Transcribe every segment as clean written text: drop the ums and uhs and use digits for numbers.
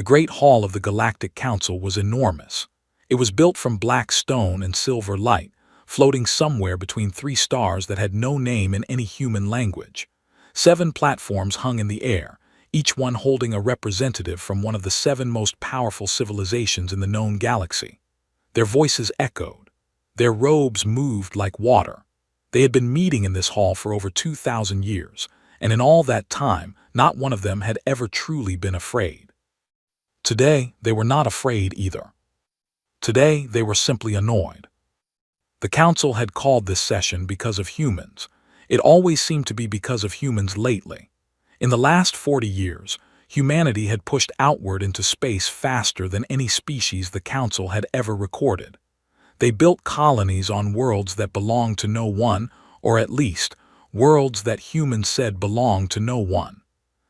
The Great Hall of the Galactic Council was enormous. It was built from black stone and silver light, floating somewhere between three stars that had no name in any human language. 7 platforms hung in the air, each one holding a representative from one of the 7 most powerful civilizations in the known galaxy. Their voices echoed. Their robes moved like water. They had been meeting in this hall for over 2,000 years, and in all that time, not one of them had ever truly been afraid. Today, they were not afraid either. Today, they were simply annoyed. The council had called this session because of humans. It always seemed to be because of humans lately. In the last 40 years, humanity had pushed outward into space faster than any species the council had ever recorded. They built colonies on worlds that belonged to no one, or at least, worlds that humans said belonged to no one.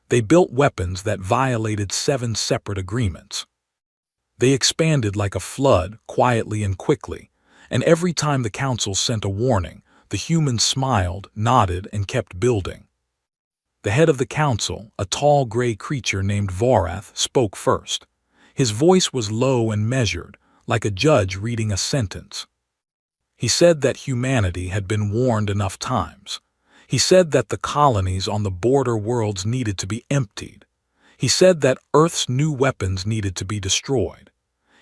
They built weapons that violated 7 separate agreements. They expanded like a flood, quietly and quickly, and every time the council sent a warning, the humans smiled, nodded, and kept building. The head of the council, a tall gray creature named Vorath, spoke first. His voice was low and measured, like a judge reading a sentence. He said that humanity had been warned enough times. He said that the colonies on the border worlds needed to be emptied. He said that Earth's new weapons needed to be destroyed.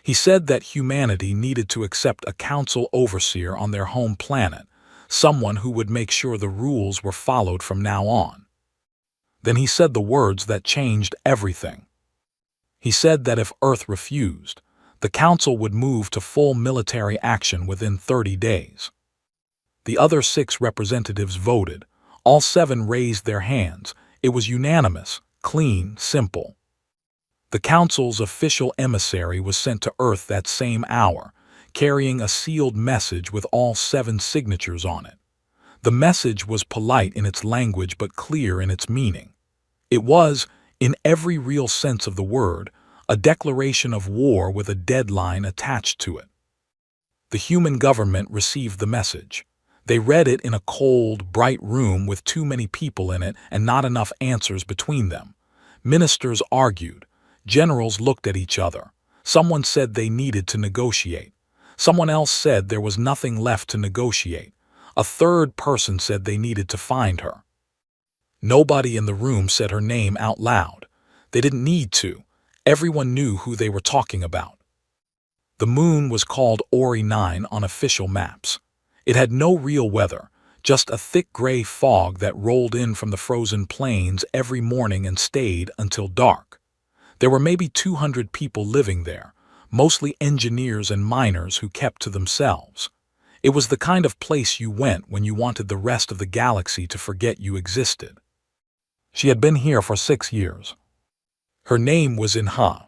He said that humanity needed to accept a council overseer on their home planet, someone who would make sure the rules were followed from now on. Then he said the words that changed everything. He said that if Earth refused, the council would move to full military action within 30 days. The other 6 representatives voted. All 7 raised their hands. It was unanimous, clean, simple. The council's official emissary was sent to Earth that same hour, carrying a sealed message with all 7 signatures on it. The message was polite in its language but clear in its meaning. It was, in every real sense of the word, a declaration of war with a deadline attached to it. The human government received the message. They read it in a cold, bright room with too many people in it and not enough answers between them. Ministers argued. Generals looked at each other. Someone said they needed to negotiate. Someone else said there was nothing left to negotiate. A third person said they needed to find her. Nobody in the room said her name out loud. They didn't need to. Everyone knew who they were talking about. The moon was called Ori 9 on official maps. It had no real weather, just a thick gray fog that rolled in from the frozen plains every morning and stayed until dark. There were maybe 200 people living there, mostly engineers and miners who kept to themselves. It was the kind of place you went when you wanted the rest of the galaxy to forget you existed. She had been here for 6 years. Her name was Inha.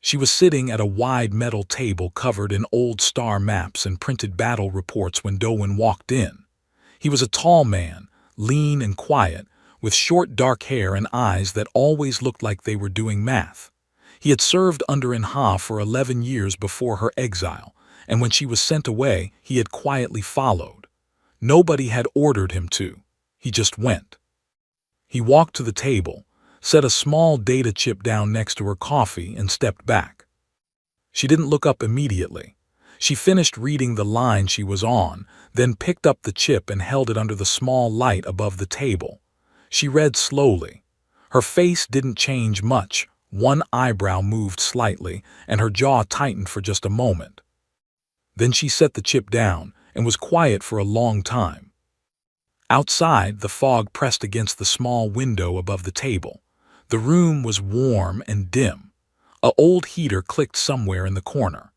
She was sitting at a wide metal table covered in old star maps and printed battle reports when Doan walked in. He was a tall man, lean and quiet, with short dark hair and eyes that always looked like they were doing math. He had served under Inha for 11 years before her exile, and when she was sent away, he had quietly followed. Nobody had ordered him to. He just went. He walked to the table, set a small data chip down next to her coffee, and stepped back. She didn't look up immediately. She finished reading the line she was on, then picked up the chip and held it under the small light above the table. She read slowly. Her face didn't change much. One eyebrow moved slightly, and her jaw tightened for just a moment. Then she set the chip down and was quiet for a long time. Outside, the fog pressed against the small window above the table. The room was warm and dim. An old heater clicked somewhere in the corner.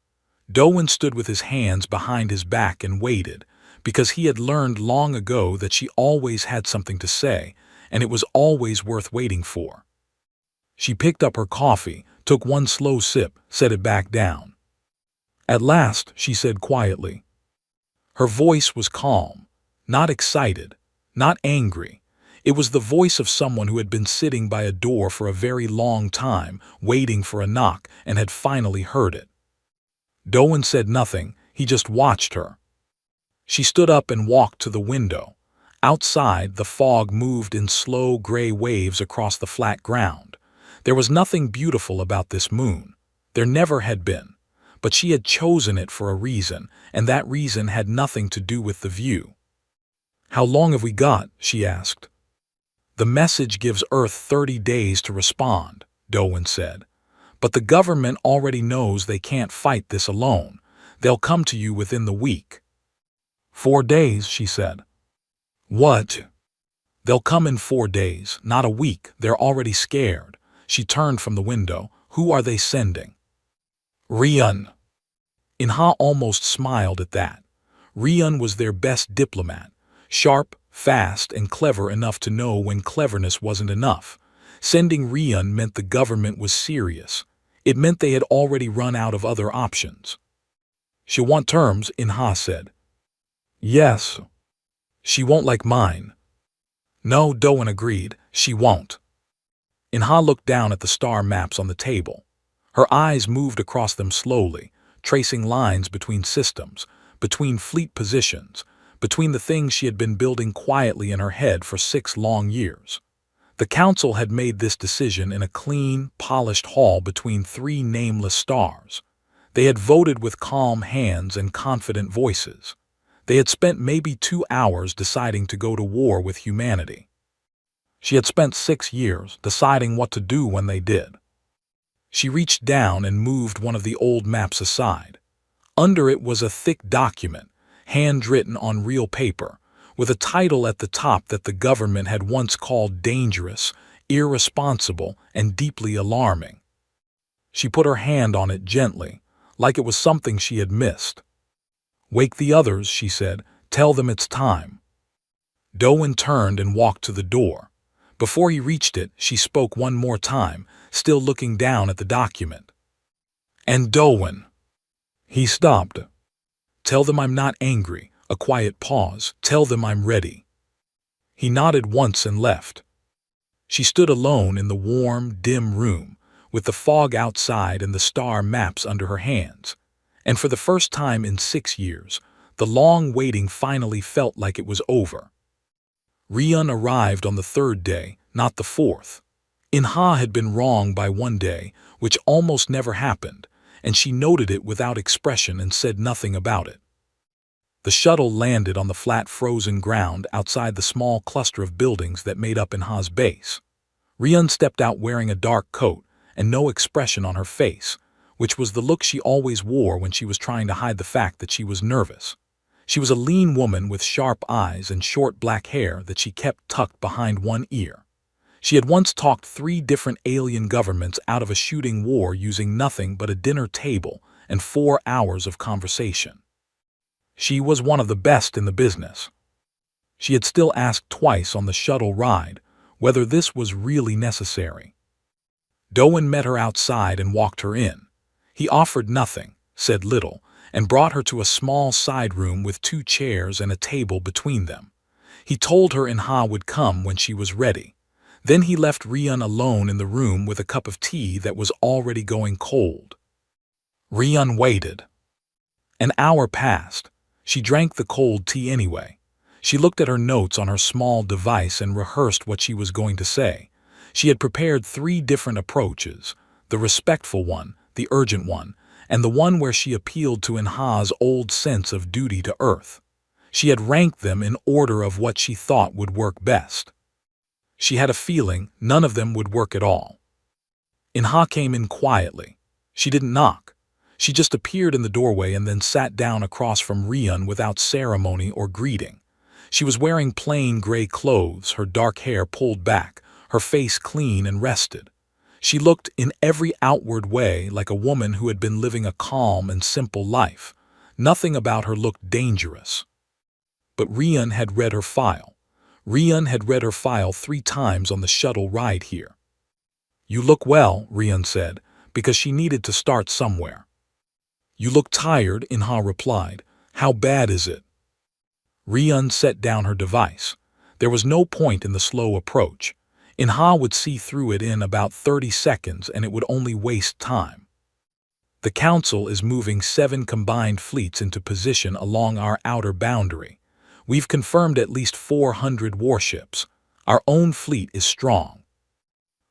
Doan stood with his hands behind his back and waited, because he had learned long ago that she always had something to say, and it was always worth waiting for. She picked up her coffee, took one slow sip, set it back down. At last, she said quietly. Her voice was calm, not excited, not angry. It was the voice of someone who had been sitting by a door for a very long time, waiting for a knock, and had finally heard it. Doan said nothing, he just watched her. She stood up and walked to the window. Outside, the fog moved in slow gray waves across the flat ground. There was nothing beautiful about this moon. There never had been. But she had chosen it for a reason, and that reason had nothing to do with the view. "How long have we got?" she asked. "The message gives Earth 30 days to respond," Dowen said. "But the government already knows they can't fight this alone. They'll come to you within the week." 4 days, she said. "What?" "They'll come in 4 days, not a week. They're already scared." She turned from the window. "Who are they sending?" "Rian." Inha almost smiled at that. Rian was their best diplomat. Sharp, fast, and clever enough to know when cleverness wasn't enough. Sending Rian meant the government was serious. It meant they had already run out of other options. "She'll want terms," Inha said. "Yes." "She won't like mine." "No," Dowen agreed, "she won't." Inha looked down at the star maps on the table. Her eyes moved across them slowly, tracing lines between systems, between fleet positions, between the things she had been building quietly in her head for 6 long years. The council had made this decision in a clean, polished hall between 3 nameless stars. They had voted with calm hands and confident voices. They had spent maybe 2 hours deciding to go to war with humanity. She had spent 6 years deciding what to do when they did. She reached down and moved one of the old maps aside. Under it was a thick document, handwritten on real paper, with a title at the top that the government had once called dangerous, irresponsible, and deeply alarming. She put her hand on it gently, like it was something she had missed. "Wake the others," she said. "Tell them it's time." Dowen turned and walked to the door. Before he reached it, she spoke one more time, still looking down at the document. "And Dowen." He stopped. "Tell them I'm not angry." A quiet pause. "Tell them I'm ready." He nodded once and left. She stood alone in the warm, dim room, with the fog outside and the star maps under her hands. And for the first time in 6 years, the long waiting finally felt like it was over. Rian arrived on the 3rd day, not the 4th. Inha had been wrong by 1 day, which almost never happened, and she noted it without expression and said nothing about it. The shuttle landed on the flat frozen ground outside the small cluster of buildings that made up Inha's base. Rian stepped out wearing a dark coat and no expression on her face, which was the look she always wore when she was trying to hide the fact that she was nervous. She was a lean woman with sharp eyes and short black hair that she kept tucked behind one ear. She had once talked 3 different alien governments out of a shooting war using nothing but a dinner table and 4 hours of conversation. She was one of the best in the business. She had still asked twice on the shuttle ride whether this was really necessary. Dowen met her outside and walked her in. He offered nothing, said little, and brought her to a small side room with 2 chairs and a table between them. He told her Inha would come when she was ready. Then he left Rian alone in the room with a cup of tea that was already going cold. Rian waited. An hour passed. She drank the cold tea anyway. She looked at her notes on her small device and rehearsed what she was going to say. She had prepared 3 different approaches, the respectful one, the urgent one, and the one where she appealed to Inha's old sense of duty to Earth. She had ranked them in order of what she thought would work best. She had a feeling none of them would work at all. Inha came in quietly. She didn't knock. She just appeared in the doorway and then sat down across from Rian without ceremony or greeting. She was wearing plain gray clothes, her dark hair pulled back, her face clean and rested. She looked in every outward way like a woman who had been living a calm and simple life. Nothing about her looked dangerous. But Rian had read her file. Rian had read her file 3 times on the shuttle ride here. "You look well," Rian said, because she needed to start somewhere. "You look tired," Inha replied. "How bad is it?" Rian set down her device. There was no point in the slow approach. Inha would see through it in about 30 seconds and it would only waste time. "The Council is moving 7 combined fleets into position along our outer boundary. We've confirmed at least 400 warships. Our own fleet is strong."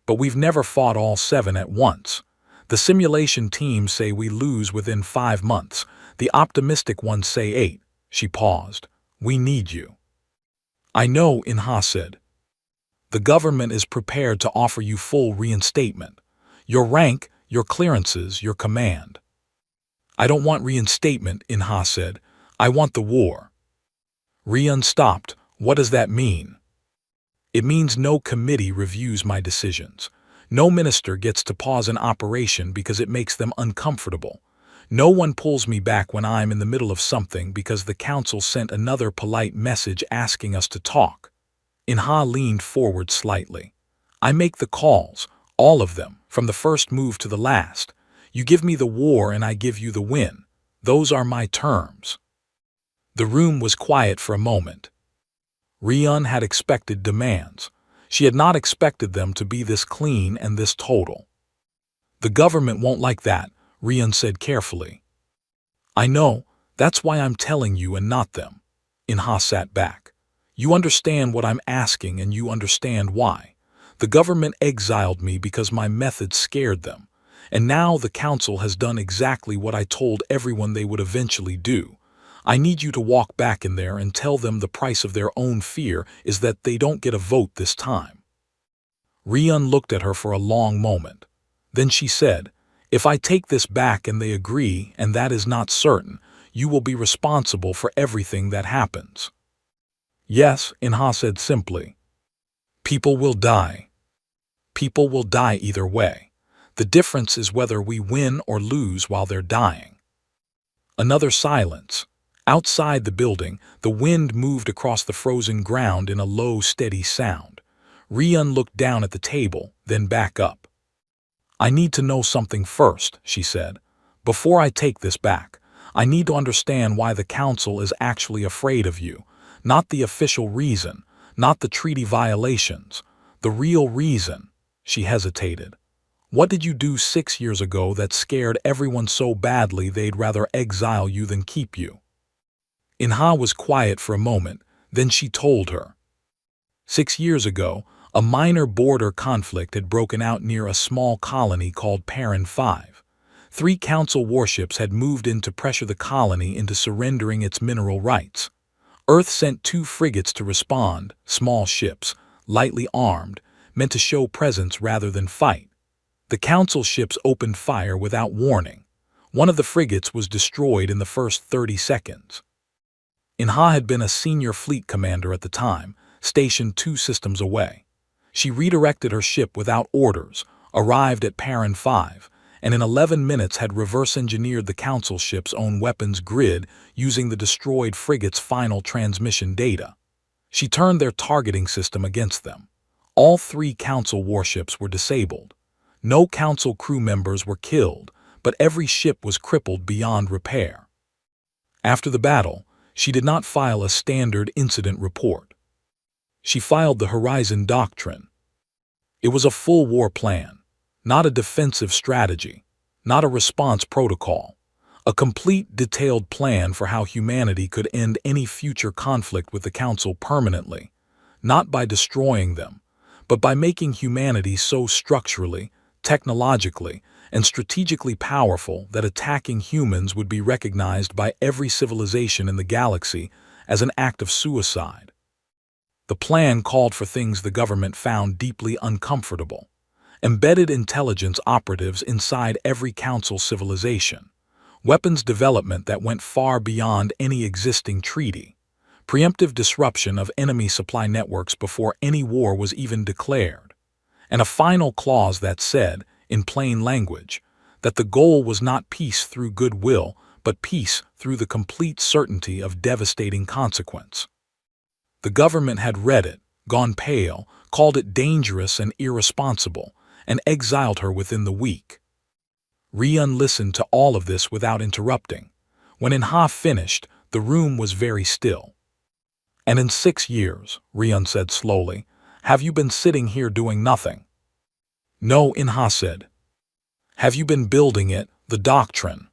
but we've never fought all 7 at once. The simulation teams say we lose within 5 months. The optimistic ones say 8. She paused. We need you. I know, Inha said. The government is prepared to offer you full reinstatement. Your rank, your clearances, your command. I don't want reinstatement, Inha said. I want the war. Rian stopped. What does that mean? It means no committee reviews my decisions. No minister gets to pause an operation because it makes them uncomfortable. No one pulls me back when I'm in the middle of something because the council sent another polite message asking us to talk. Inha leaned forward slightly. I make the calls, all of them, from the first move to the last. You give me the war and I give you the win. Those are my terms. The room was quiet for a moment. Rian had expected demands. She had not expected them to be this clean and this total. The government won't like that, Rian said carefully. I know, that's why I'm telling you and not them. Inha sat back. You understand what I'm asking and you understand why. The government exiled me because my methods scared them. And now the council has done exactly what I told everyone they would eventually do. I need you to walk back in there and tell them the price of their own fear is that they don't get a vote this time. Rian looked at her for a long moment. Then she said, if I take this back and they agree, and that is not certain, you will be responsible for everything that happens. Yes, Inha said simply. People will die. People will die either way. The difference is whether we win or lose while they're dying. Another silence. Outside the building, the wind moved across the frozen ground in a low, steady sound. Rian looked down at the table, then back up. I need to know something first, she said. Before I take this back, I need to understand why the council is actually afraid of you. Not the official reason, not the treaty violations. The real reason. She hesitated. What did you do 6 years ago that scared everyone so badly they'd rather exile you than keep you? Inha was quiet for a moment, then she told her. 6 years ago, a minor border conflict had broken out near a small colony called Perrin 5. 3 council warships had moved in to pressure the colony into surrendering its mineral rights. Earth sent 2 frigates to respond, small ships, lightly armed, meant to show presence rather than fight. The council ships opened fire without warning. One of the frigates was destroyed in the first 30 seconds. Inha had been a senior fleet commander at the time, stationed 2 systems away. She redirected her ship without orders, arrived at Perrin 5, and in 11 minutes had reverse-engineered the council ship's own weapons grid using the destroyed frigate's final transmission data. She turned their targeting system against them. All 3 council warships were disabled. No council crew members were killed, but every ship was crippled beyond repair. After the battle, she did not file a standard incident report. She filed the Horizon Doctrine. It was a full war plan, not a defensive strategy, not a response protocol, a complete detailed plan for how humanity could end any future conflict with the Council permanently, not by destroying them, but by making humanity so structurally, technologically, and strategically powerful that attacking humans would be recognized by every civilization in the galaxy as an act of suicide. The plan called for things the government found deeply uncomfortable. Embedded intelligence operatives inside every council civilization. Weapons development that went far beyond any existing treaty. Preemptive disruption of enemy supply networks before any war was even declared. And a final clause that said, in plain language, that the goal was not peace through goodwill, but peace through the complete certainty of devastating consequence. The government had read it, gone pale, called it dangerous and irresponsible, and exiled her within the week. Rian listened to all of this without interrupting. When Inha finished, the room was very still. And in 6 years, Rian said slowly, have you been sitting here doing nothing? No, Inha said. Have you been building it, the doctrine?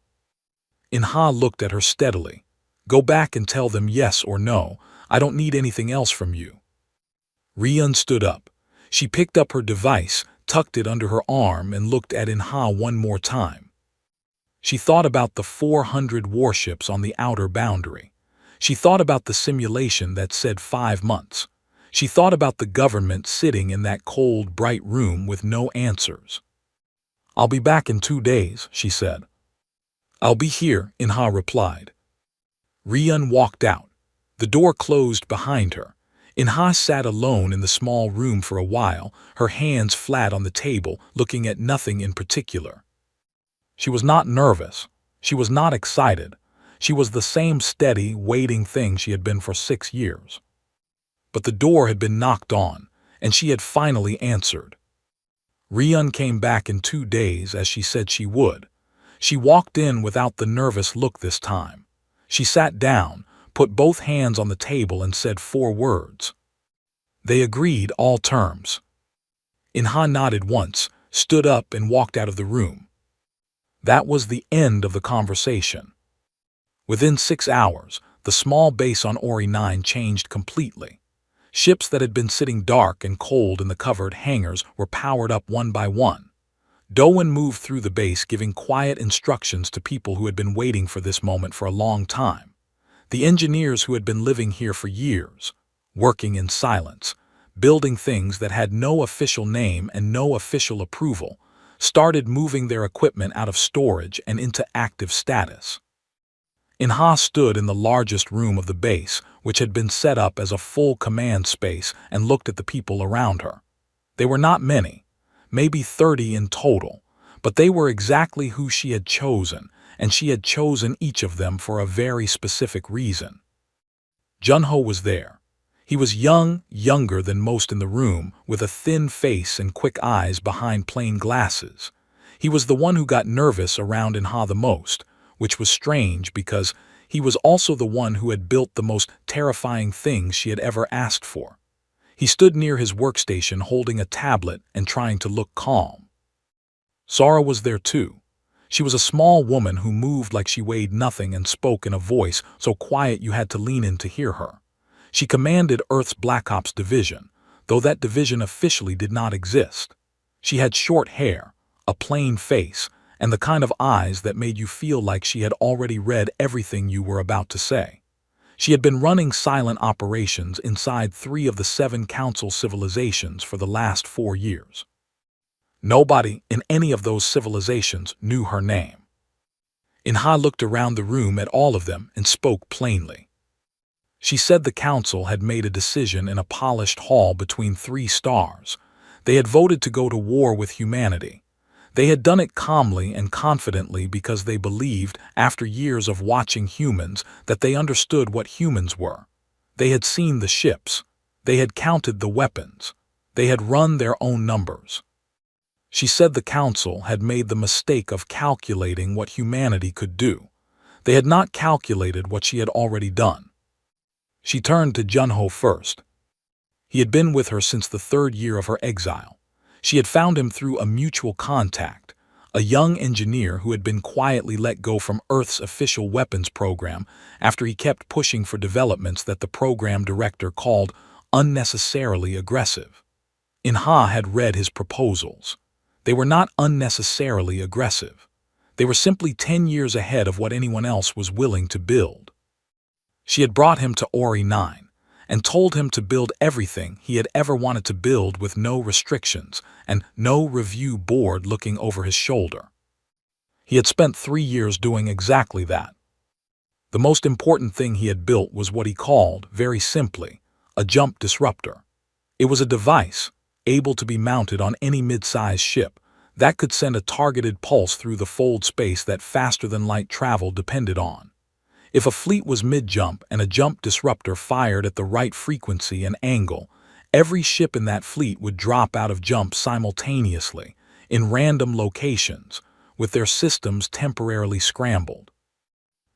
Inha looked at her steadily. Go back and tell them yes or no. I don't need anything else from you. Rian stood up. She picked up her device, tucked it under her arm, and looked at In-ha one more time. She thought about the 400 warships on the outer boundary. She thought about the simulation that said 5 months. She thought about the government sitting in that cold, bright room with no answers. "I'll be back in 2 days," she said. "I'll be here," In-ha replied. Ryun walked out. The door closed behind her. In-ha sat alone in the small room for a while, her hands flat on the table, looking at nothing in particular. She was not nervous. She was not excited. She was the same steady, waiting thing she had been for 6 years. But the door had been knocked on, and she had finally answered. Ryun came back in 2 days, as she said she would. She walked in without the nervous look this time. She sat down, put both hands on the table, and said 4 words. They agreed all terms. In-ha nodded once, stood up, and walked out of the room. That was the end of the conversation. Within 6 hours, the small base on Ori 9 changed completely. Ships that had been sitting dark and cold in the covered hangars were powered up one by one. Dowen moved through the base, giving quiet instructions to people who had been waiting for this moment for a long time. The engineers who had been living here for years, working in silence, building things that had no official name and no official approval, started moving their equipment out of storage and into active status. In-ha stood in the largest room of the base, which had been set up as a full command space, and looked at the people around her. They were not many, maybe 30 in total, but they were exactly who she had chosen, and she had chosen each of them for a very specific reason. Junho was there. He was young, younger than most in the room, with a thin face and quick eyes behind plain glasses. He was the one who got nervous around In-ha the most, which was strange because he was also the one who had built the most terrifying things she had ever asked for. He stood near his workstation holding a tablet and trying to look calm. Sara was there too. She was a small woman who moved like she weighed nothing and spoke in a voice so quiet you had to lean in to hear her. She commanded Earth's Black Ops division, though that division officially did not exist. She had short hair, a plain face, and the kind of eyes that made you feel like she had already read everything you were about to say. She had been running silent operations inside 3 of the 7 council civilizations for the last 4 years. Nobody in any of those civilizations knew her name. In-ha looked around the room at all of them and spoke plainly. She said the council had made a decision in a polished hall between 3 stars. They had voted to go to war with humanity. They had done it calmly and confidently because they believed, after years of watching humans, that they understood what humans were. They had seen the ships. They had counted the weapons. They had run their own numbers. She said the council had made the mistake of calculating what humanity could do. They had not calculated what she had already done. She turned to Junho first. He had been with her since the 3rd year of her exile. She had found him through a mutual contact, a young engineer who had been quietly let go from Earth's official weapons program after he kept pushing for developments that the program director called unnecessarily aggressive. In-ha had read his proposals. They were not unnecessarily aggressive. They were simply 10 years ahead of what anyone else was willing to build. She had brought him to Ori 9. And told him to build everything he had ever wanted to build with no restrictions and no review board looking over his shoulder. He had spent 3 years doing exactly that. The most important thing he had built was what he called, very simply, a jump disruptor. It was a device, able to be mounted on any mid-sized ship, that could send a targeted pulse through the fold space that faster-than-light travel depended on. If a fleet was mid-jump and a jump disruptor fired at the right frequency and angle, every ship in that fleet would drop out of jump simultaneously, in random locations, with their systems temporarily scrambled.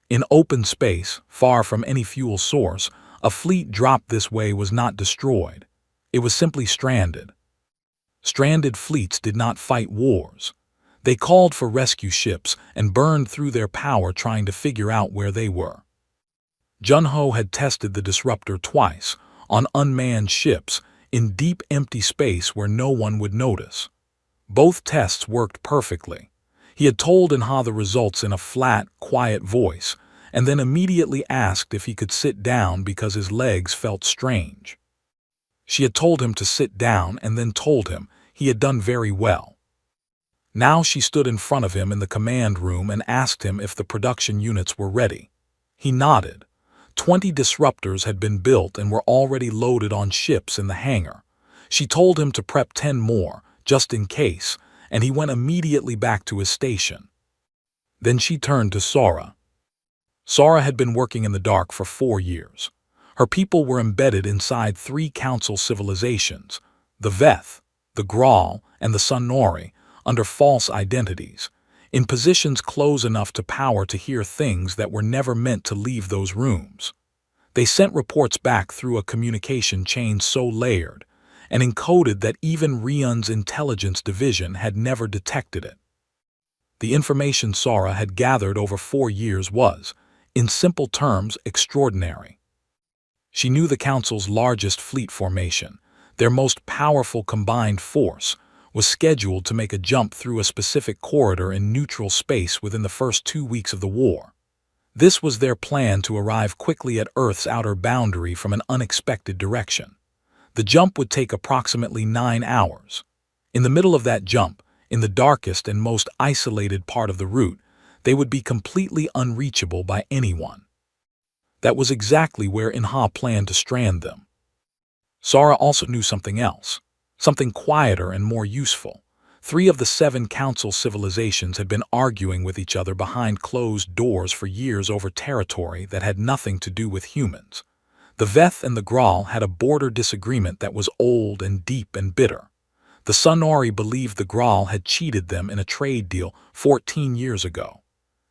In open space, far from any fuel source, a fleet dropped this way was not destroyed. It was simply stranded. Stranded fleets did not fight wars. They called for rescue ships and burned through their power trying to figure out where they were. Junho had tested the disruptor twice, on unmanned ships, in deep empty space where no one would notice. Both tests worked perfectly. He had told Inha the results in a flat, quiet voice, and then immediately asked if he could sit down because his legs felt strange. She had told him to sit down and then told him he had done very well. Now she stood in front of him in the command room and asked him if the production units were ready. He nodded. 20 disruptors had been built and were already loaded on ships in the hangar. She told him to prep 10 more, just in case, and he went immediately back to his station. Then she turned to Sora. Sora had been working in the dark for 4 years. Her people were embedded inside 3 council civilizations, the Veth, the Graal, and the Sunori, under false identities, in positions close enough to power to hear things that were never meant to leave those rooms. They sent reports back through a communication chain so layered and encoded that even Rion's intelligence division had never detected it. The information Sora had gathered over 4 years was, in simple terms, extraordinary. She knew the Council's largest fleet formation, their most powerful combined force, was scheduled to make a jump through a specific corridor in neutral space within the first 2 weeks of the war. This was their plan to arrive quickly at Earth's outer boundary from an unexpected direction. The jump would take approximately 9 hours. In the middle of that jump, in the darkest and most isolated part of the route, they would be completely unreachable by anyone. That was exactly where Inha planned to strand them. Sora also knew something else, something quieter and more useful. 3 of the 7 council civilizations had been arguing with each other behind closed doors for years over territory that had nothing to do with humans. The Veth and the Graal had a border disagreement that was old and deep and bitter. The Sunori believed the Graal had cheated them in a trade deal 14 years ago.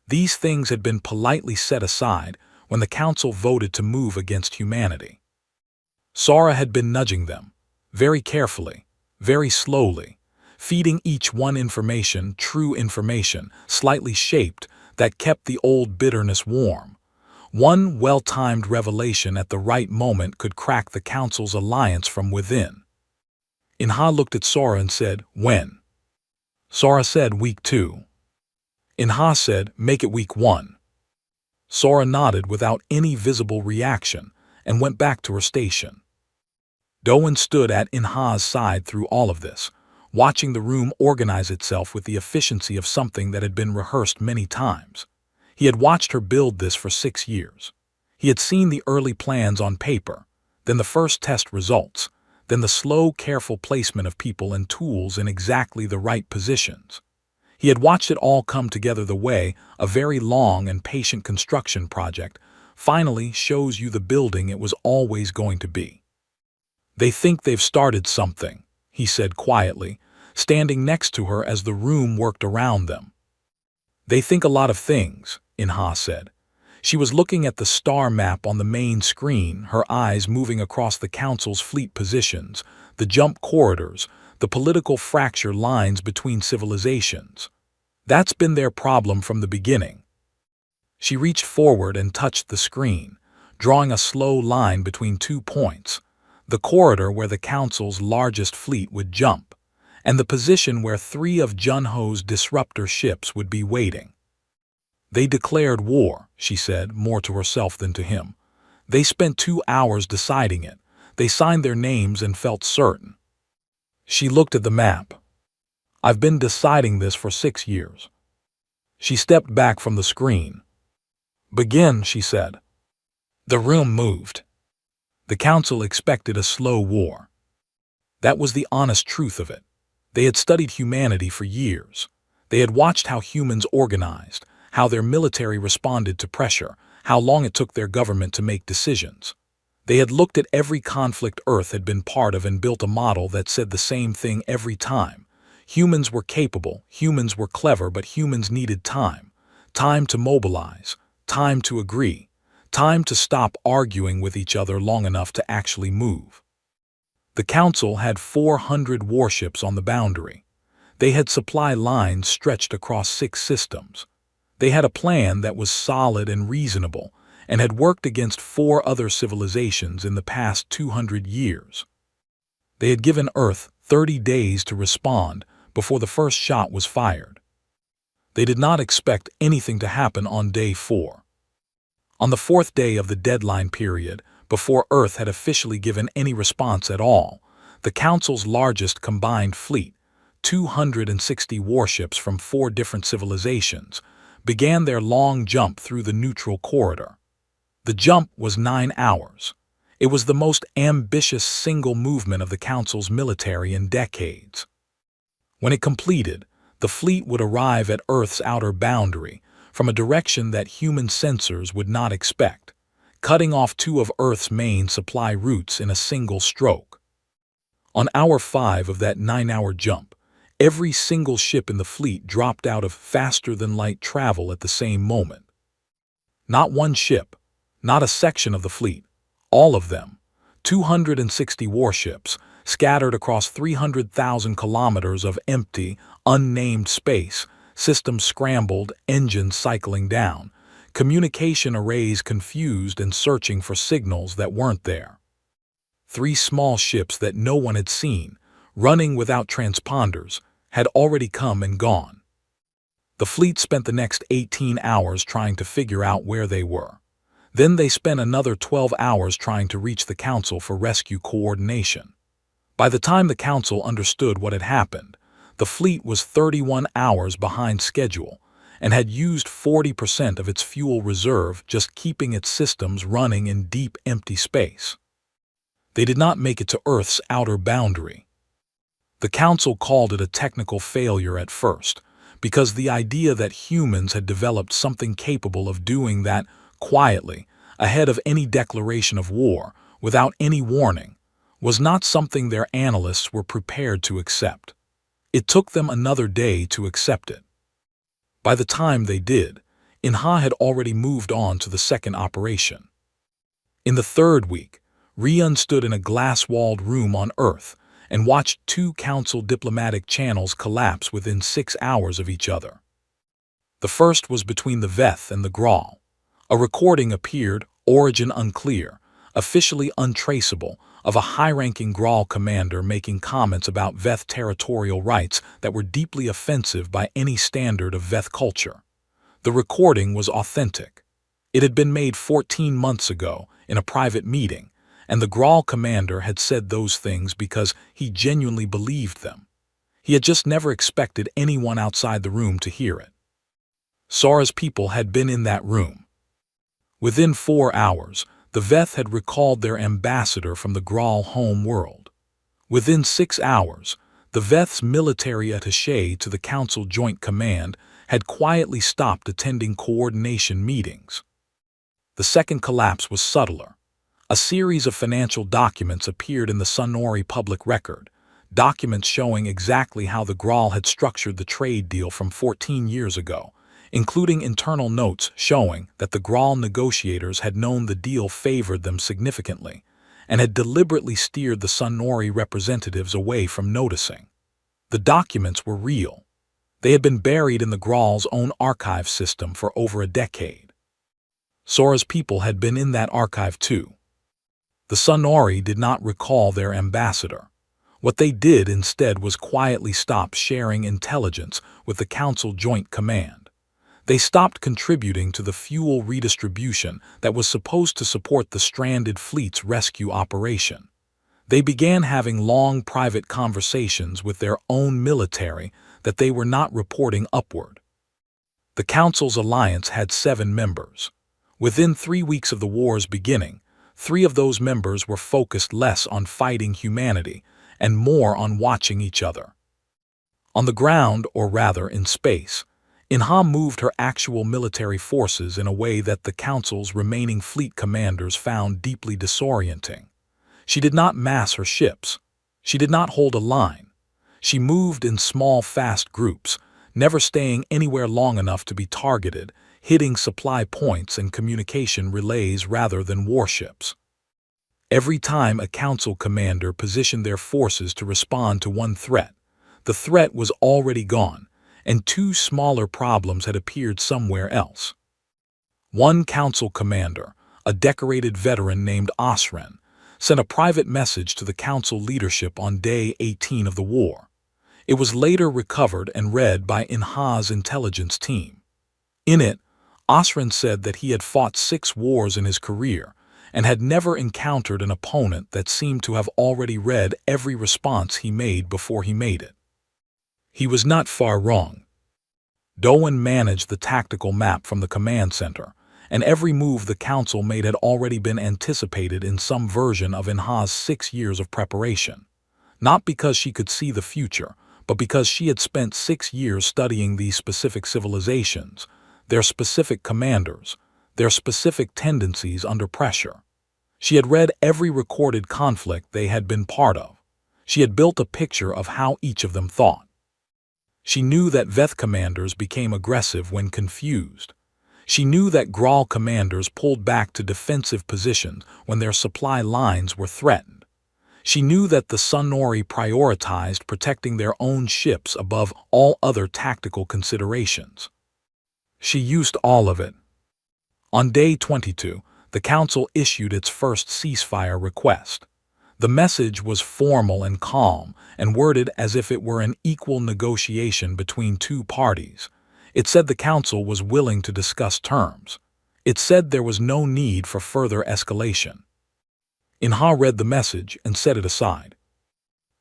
These things had been politely set aside when the council voted to move against humanity. Sora had been nudging them, very carefully, very slowly, feeding each one information, true information, slightly shaped, that kept the old bitterness warm. One well-timed revelation at the right moment could crack the council's alliance from within. Inha looked at Sora and said, "When?" Sora said, "Week 2. Inha said, "Make it week 1. Sora nodded without any visible reaction and went back to her station. Doan stood at Inha's side through all of this, watching the room organize itself with the efficiency of something that had been rehearsed many times. He had watched her build this for 6 years. He had seen the early plans on paper, then the first test results, then the slow, careful placement of people and tools in exactly the right positions. He had watched it all come together the way a very long and patient construction project finally shows you the building it was always going to be. "They think they've started something," he said quietly, standing next to her as the room worked around them. "They think a lot of things," Inha said. She was looking at the star map on the main screen, her eyes moving across the council's fleet positions, the jump corridors, the political fracture lines between civilizations. That's been their problem from the beginning. She reached forward and touched the screen, drawing a slow line between 2 points, the corridor where the council's largest fleet would jump, and the position where 3 of Junho's disruptor ships would be waiting. "They declared war," she said, more to herself than to him. "They spent 2 hours deciding it. They signed their names and felt certain." She looked at the map. "I've been deciding this for 6 years." She stepped back from the screen. "Begin," she said. The room moved. The council expected a slow war. That was the honest truth of it. They had studied humanity for years. They had watched how humans organized, how their military responded to pressure, how long it took their government to make decisions. They had looked at every conflict Earth had been part of and built a model that said the same thing every time. Humans were capable, humans were clever, but humans needed time. Time to mobilize, time to agree, time to stop arguing with each other long enough to actually move. The Council had 400 warships on the boundary. They had supply lines stretched across 6 systems. They had a plan that was solid and reasonable, and had worked against 4 other civilizations in the past 200 years. They had given Earth 30 days to respond, before the first shot was fired. They did not expect anything to happen on day 4. On the 4th day of the deadline period, before Earth had officially given any response at all, the Council's largest combined fleet, 260 warships from 4 different civilizations, began their long jump through the neutral corridor. The jump was 9 hours. It was the most ambitious single movement of the Council's military in decades. When it completed, the fleet would arrive at Earth's outer boundary from a direction that human sensors would not expect, cutting off 2 of Earth's main supply routes in a single stroke. On hour 5 of that 9-hour jump, every single ship in the fleet dropped out of faster-than-light travel at the same moment. Not one ship, not a section of the fleet, all of them, 260 warships, scattered across 300,000 kilometers of empty, unnamed space, systems scrambled, engines cycling down, communication arrays confused and searching for signals that weren't there. 3 small ships that no one had seen, running without transponders, had already come and gone. The fleet spent the next 18 hours trying to figure out where they were. Then they spent another 12 hours trying to reach the Council for rescue coordination. By the time the Council understood what had happened, the fleet was 31 hours behind schedule and had used 40% of its fuel reserve just keeping its systems running in deep, empty space. They did not make it to Earth's outer boundary. The Council called it a technical failure at first, because the idea that humans had developed something capable of doing that quietly, ahead of any declaration of war, without any warning, was not something their analysts were prepared to accept. It took them another day to accept it. By the time they did, Inha had already moved on to the second operation. In the 3rd week, Rian stood in a glass-walled room on Earth and watched 2 Council diplomatic channels collapse within 6 hours of each other. The first was between the Veth and the Grawl. A recording appeared, origin unclear, officially untraceable, of a high-ranking Grawl commander making comments about Veth territorial rights that were deeply offensive by any standard of Veth culture. The recording was authentic. It had been made 14 months ago in a private meeting, and the Grawl commander had said those things because he genuinely believed them. He had just never expected anyone outside the room to hear it. Sora's people had been in that room. Within 4 hours, the Veth had recalled their ambassador from the Grawl home world. Within 6 hours, the Veth's military attaché to the Council Joint Command had quietly stopped attending coordination meetings. The second collapse was subtler. A series of financial documents appeared in the Sonori public record, documents showing exactly how the Grawl had structured the trade deal from 14 years ago, including internal notes showing that the Grawl negotiators had known the deal favored them significantly and had deliberately steered the Sonori representatives away from noticing. The documents were real. They had been buried in the Grawl's own archive system for over a decade. Sora's people had been in that archive too. The Sonori did not recall their ambassador. What they did instead was quietly stop sharing intelligence with the Council Joint Command. They stopped contributing to the fuel redistribution that was supposed to support the stranded fleet's rescue operation. They began having long private conversations with their own military that they were not reporting upward. The Council's alliance had 7 members. Within 3 weeks of the war's beginning, 3 of those members were focused less on fighting humanity and more on watching each other. On the ground, or rather in space, Inha moved her actual military forces in a way that the Council's remaining fleet commanders found deeply disorienting. She did not mass her ships. She did not hold a line. She moved in small, fast groups, never staying anywhere long enough to be targeted, hitting supply points and communication relays rather than warships. Every time a Council commander positioned their forces to respond to one threat, the threat was already gone, and 2 smaller problems had appeared somewhere else. One Council commander, a decorated veteran named Osren, sent a private message to the Council leadership on day 18 of the war. It was later recovered and read by Inha's intelligence team. In it, Osrin said that he had fought 6 wars in his career and had never encountered an opponent that seemed to have already read every response he made before he made it. He was not far wrong. Doan managed the tactical map from the command center, and every move the council made had already been anticipated in some version of Inha's 6 years of preparation. Not because she could see the future, but because she had spent 6 years studying these specific civilizations, their specific commanders, their specific tendencies under pressure. She had read every recorded conflict they had been part of. She had built a picture of how each of them thought. She knew that Veth commanders became aggressive when confused. She knew that Graal commanders pulled back to defensive positions when their supply lines were threatened. She knew that the Sunori prioritized protecting their own ships above all other tactical considerations. She used all of it. On day 22, the Council issued its first ceasefire request. The message was formal and calm, and worded as if it were an equal negotiation between 2 parties. It said the Council was willing to discuss terms. It said there was no need for further escalation. Inha read the message and set it aside.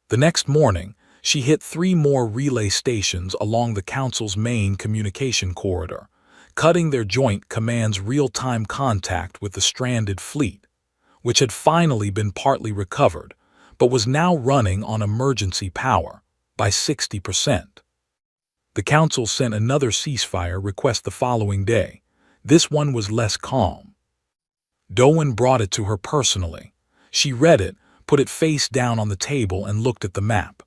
The next morning, she hit 3 more relay stations along the Council's main communication corridor, cutting their joint command's real-time contact with the stranded fleet, which had finally been partly recovered, but was now running on emergency power by 60%. The Council sent another ceasefire request the following day. This one was less calm. Doan brought it to her personally. She read it, put it face down on the table, and looked at the map.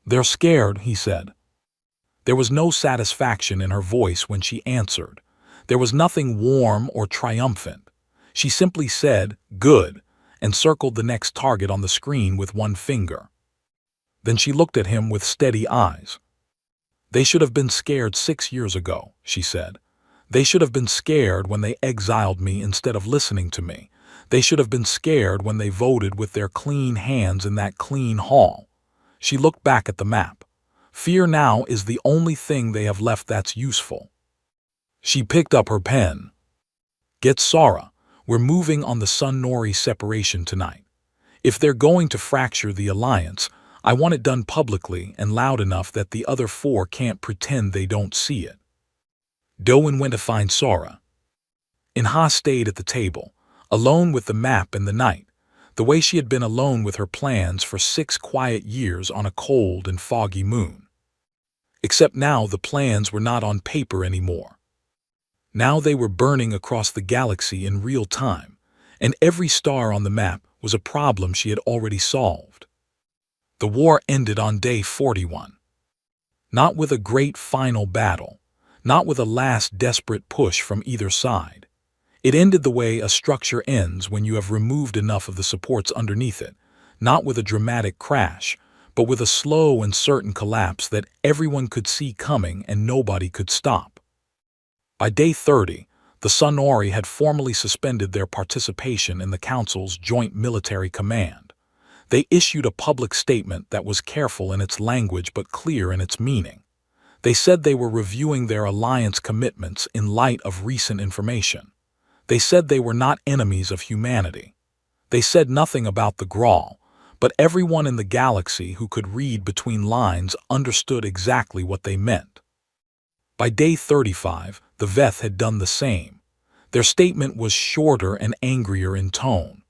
"They're scared," he said. There was no satisfaction in her voice when she answered. There was nothing warm or triumphant. She simply said, "Good," and circled the next target on the screen with one finger. Then she looked at him with steady eyes. "They should have been scared 6 years ago," she said. "They should have been scared when they exiled me instead of listening to me. They should have been scared when they voted with their clean hands in that clean hall." She looked back at the map. "Fear now is the only thing they have left that's useful." She picked up her pen. "Get Sara. We're moving on the Sun-Nori separation tonight. If they're going to fracture the alliance, I want it done publicly and loud enough that the other 4 can't pretend they don't see it." Doan went to find Sara. Inha stayed at the table, alone with the map in the night, the way she had been alone with her plans for 6 quiet years on a cold and foggy moon. Except now the plans were not on paper anymore. Now they were burning across the galaxy in real time, and every star on the map was a problem she had already solved. The war ended on day 41. Not with a great final battle, not with a last desperate push from either side. It ended the way a structure ends when you have removed enough of the supports underneath it, not with a dramatic crash, but with a slow and certain collapse that everyone could see coming and nobody could stop. By day 30, the Sunori had formally suspended their participation in the Council's Joint Military Command. They issued a public statement that was careful in its language but clear in its meaning. They said they were reviewing their alliance commitments in light of recent information. They said they were not enemies of humanity. They said nothing about the Graal, but everyone in the galaxy who could read between lines understood exactly what they meant. By day 35, the Veth had done the same. Their statement was shorter and angrier in tone.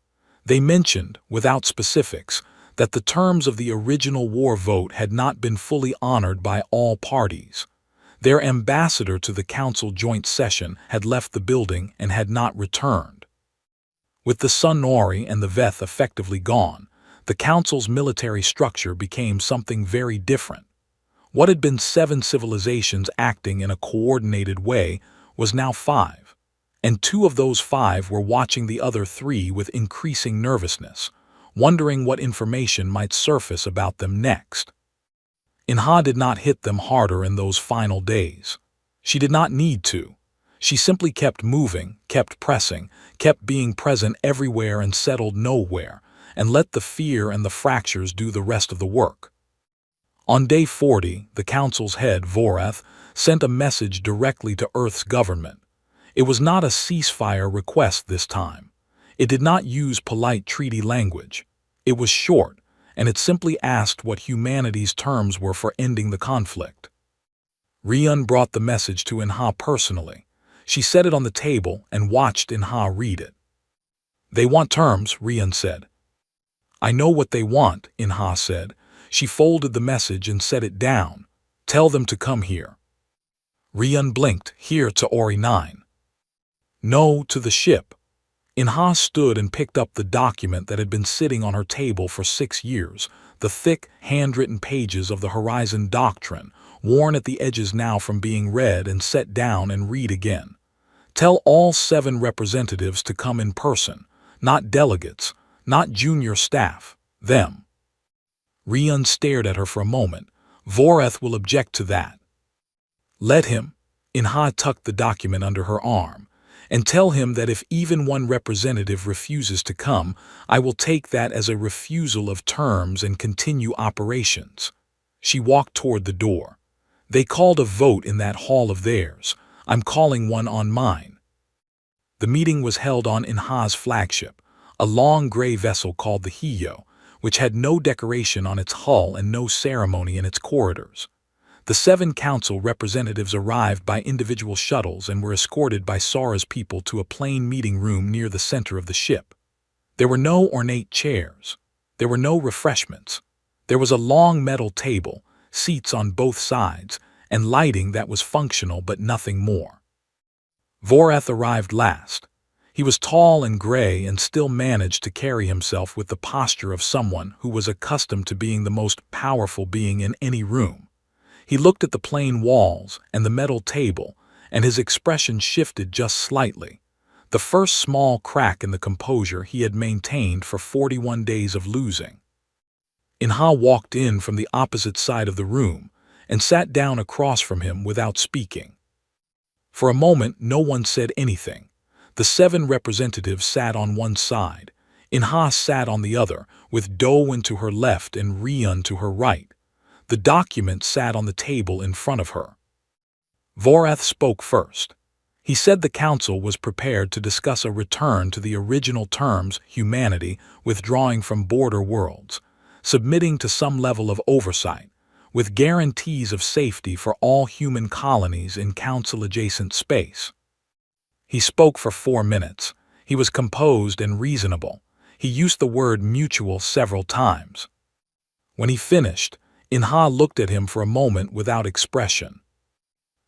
They mentioned, without specifics, that the terms of the original war vote had not been fully honored by all parties. Their ambassador to the Council joint session had left the building and had not returned. With the Sun-Nori and the Veth effectively gone, the Council's military structure became something very different. What had been 7 civilizations acting in a coordinated way was now 5, and 2 of those 5 were watching the other 3 with increasing nervousness, wondering what information might surface about them next. Inha did not hit them harder in those final days. She did not need to. She simply kept moving, kept pressing, kept being present everywhere and settled nowhere, and let the fear and the fractures do the rest of the work. On day 40, the Council's head, Vorath, sent a message directly to Earth's government. It was not a ceasefire request this time. It did not use polite treaty language. It was short, and it simply asked what humanity's terms were for ending the conflict. Rian brought the message to Inha personally. She set it on the table and watched Inha read it. "They want terms," Rian said. "I know what they want," Inha said. She folded the message and set it down. "Tell them to come here." Rian blinked. "Here to Ori 9. "No, to the ship." Inha stood and picked up the document that had been sitting on her table for 6 years, the thick, handwritten pages of the Horizon Doctrine, worn at the edges now from being read and set down and read again. "Tell all 7 representatives to come in person, not delegates, not junior staff, them." Rian stared at her for a moment. "Vorath will object to that." "Let him." Inha tucked the document under her arm. "And tell him that if even one representative refuses to come, I will take that as a refusal of terms and continue operations." She walked toward the door. "They called a vote in that hall of theirs. I'm calling one on mine." The meeting was held on Inha's flagship, a long gray vessel called the Hiyo, which had no decoration on its hull and no ceremony in its corridors. The 7 council representatives arrived by individual shuttles and were escorted by Sora's people to a plain meeting room near the center of the ship. There were no ornate chairs. There were no refreshments. There was a long metal table, seats on both sides, and lighting that was functional but nothing more. Vorath arrived last. He was tall and gray and still managed to carry himself with the posture of someone who was accustomed to being the most powerful being in any room. He looked at the plain walls and the metal table, and his expression shifted just slightly. The first small crack in the composure he had maintained for 41 days of losing. Inha walked in from the opposite side of the room and sat down across from him without speaking. For a moment, no one said anything. The 7 representatives sat on one side. Inha sat on the other, with Doan to her left and Rian to her right. The document sat on the table in front of her. Vorath spoke first. He said the council was prepared to discuss a return to the original terms, humanity withdrawing from border worlds, submitting to some level of oversight, with guarantees of safety for all human colonies in council-adjacent space. He spoke for 4 minutes. He was composed and reasonable. He used the word mutual several times. When he finished, Inha looked at him for a moment without expression.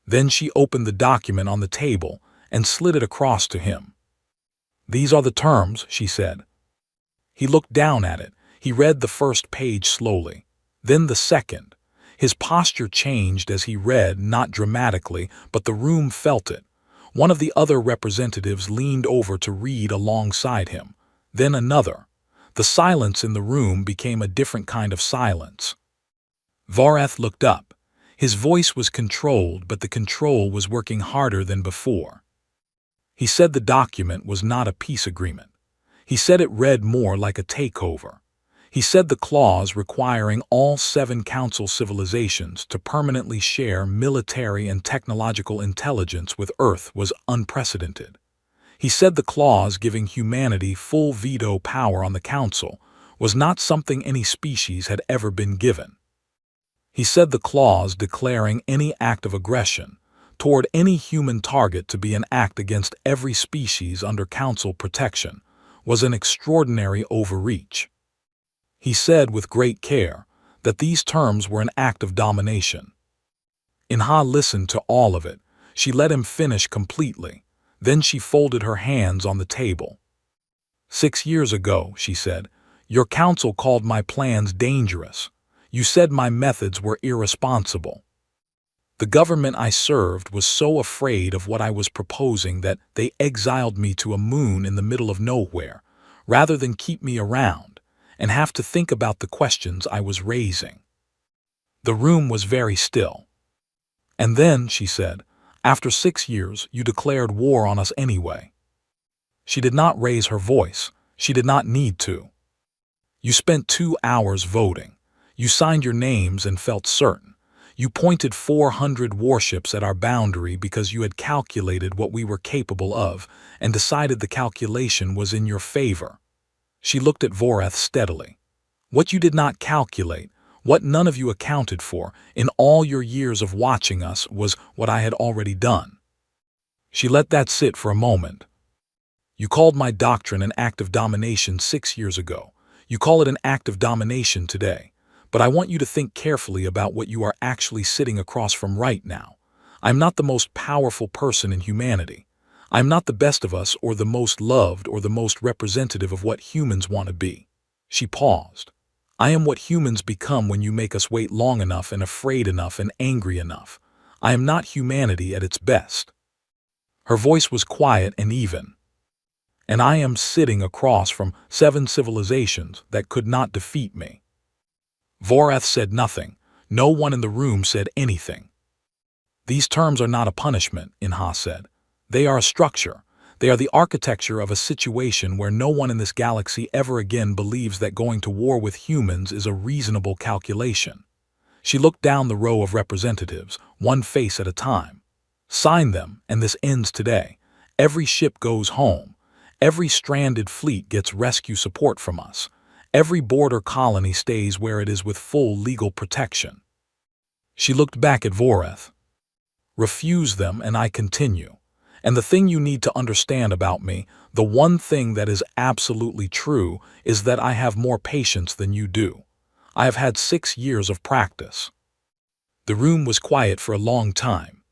Then she opened the document on the table and slid it across to him. "These are the terms," she said. He looked down at it. He read the first page slowly, then the second. His posture changed as he read, not dramatically, but the room felt it. One of the other representatives leaned over to read alongside him, then another. The silence in the room became a different kind of silence. Vorath looked up. His voice was controlled, but the control was working harder than before. He said the document was not a peace agreement. He said it read more like a takeover. He said the clause requiring all 7 council civilizations to permanently share military and technological intelligence with Earth was unprecedented. He said the clause giving humanity full veto power on the council was not something any species had ever been given. He said the clause declaring any act of aggression toward any human target to be an act against every species under council protection was an extraordinary overreach. He said with great care that these terms were an act of domination. Inha listened to all of it. She let him finish completely. Then she folded her hands on the table. 6 years ago, she said, your council called my plans dangerous. You said my methods were irresponsible. The government I served was so afraid of what I was proposing that they exiled me to a moon in the middle of nowhere, rather than keep me around and have to think about the questions I was raising. The room was very still. And then, she said, after 6 years, you declared war on us anyway. She did not raise her voice. She did not need to. You spent 2 hours voting. You signed your names and felt certain. You pointed 400 warships at our boundary because you had calculated what we were capable of and decided the calculation was in your favor. She looked at Voreth steadily. What you did not calculate, what none of you accounted for in all your years of watching us, was what I had already done. She let that sit for a moment. You called my doctrine an act of domination 6 years ago. You call it an act of domination today. But I want you to think carefully about what you are actually sitting across from right now. I'm not the most powerful person in humanity. I'm not the best of us or the most loved or the most representative of what humans want to be. She paused. I am what humans become when you make us wait long enough and afraid enough and angry enough. I am not humanity at its best. Her voice was quiet and even. And I am sitting across from 7 civilizations that could not defeat me. Voreth said nothing. No one in the room said anything. These terms are not a punishment, Inha said. They are a structure. They are the architecture of a situation where no one in this galaxy ever again believes that going to war with humans is a reasonable calculation. She looked down the row of representatives, one face at a time. Sign them, and this ends today. Every ship goes home. Every stranded fleet gets rescue support from us. Every border colony stays where it is with full legal protection. She looked back at Voreth. Refuse them and I continue. And the thing you need to understand about me, the one thing that is absolutely true, is that I have more patience than you do. I have had 6 years of practice. The room was quiet for a long time.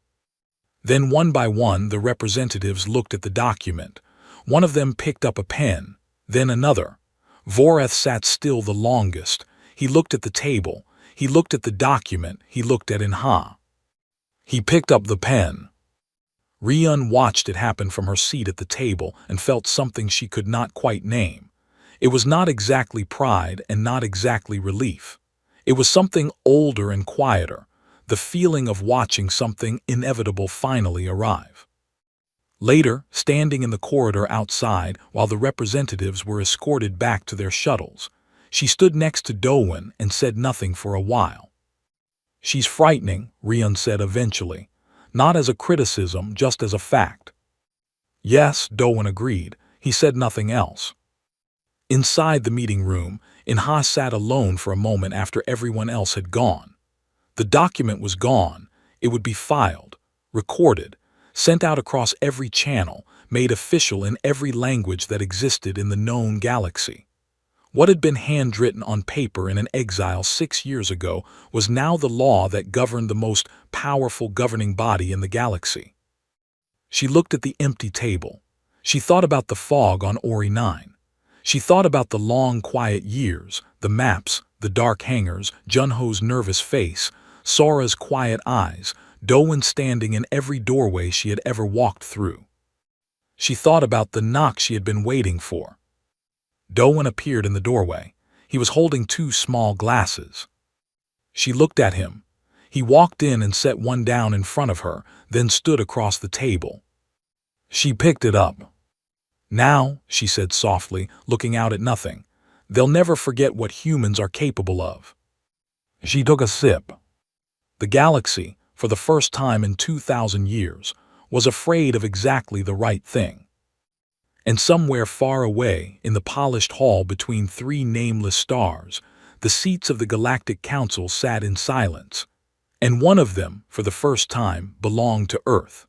Then one by one the representatives looked at the document. One of them picked up a pen, then another. Voreth sat still the longest. He looked at the table. He looked at the document. He looked at Inha. He picked up the pen. Rian watched it happen from her seat at the table and felt something she could not quite name. It was not exactly pride and not exactly relief. It was something older and quieter, the feeling of watching something inevitable finally arrive. Later, standing in the corridor outside while the representatives were escorted back to their shuttles, she stood next to Dowen and said nothing for a while. She's frightening, Rian said eventually, not as a criticism, just as a fact. Yes, Dowen agreed. He said nothing else. Inside the meeting room, Inha sat alone for a moment after everyone else had gone. The document was gone. It would be filed, recorded, sent out across every channel, made official in every language that existed in the known galaxy. What had been handwritten on paper in an exile 6 years ago was now the law that governed the most powerful governing body in the galaxy. She looked at the empty table. She thought about the fog on Ori 9. She thought about the long, quiet years, the maps, the dark hangars, Junho's nervous face, Sora's quiet eyes, Dowen standing in every doorway she had ever walked through. She thought about the knock she had been waiting for. Dowen appeared in the doorway. He was holding 2 small glasses. She looked at him. He walked in and set one down in front of her, then stood across the table. She picked it up. Now, she said softly, looking out at nothing, they'll never forget what humans are capable of. She took a sip. The galaxy, for the first time in 2,000 years, was afraid of exactly the right thing. And somewhere far away, in the polished hall between 3 nameless stars, the seats of the Galactic Council sat in silence, and one of them, for the first time, belonged to Earth.